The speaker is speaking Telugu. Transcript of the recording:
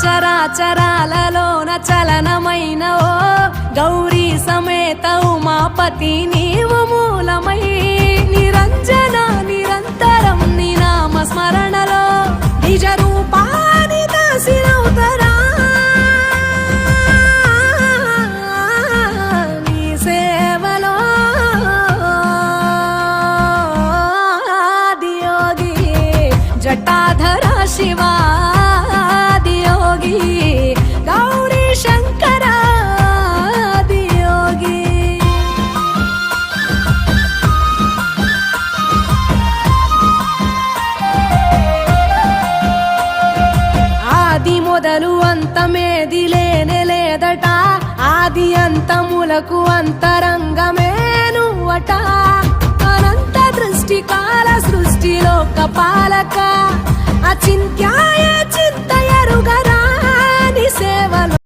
చరాచరాలలోన చలనమైన ఓ గౌరీ సమేత ఉమాపతి నీవు మూలమై నిరంజన నిరంతరం నీ నామ స్మరణలో నిజ రూపాని దాసినవుతరా నీ సేవలో ఆదియోగి జటాధర శివా గౌరీ శంకర ఆదియోగి ఆది మొదలు అంతమేది లేనే లేదట ఆది అంతములకు అంతరంగమే నువ్వట అనంత దృష్టి కాల సృష్టిలోక పాలక అచింత్యాయ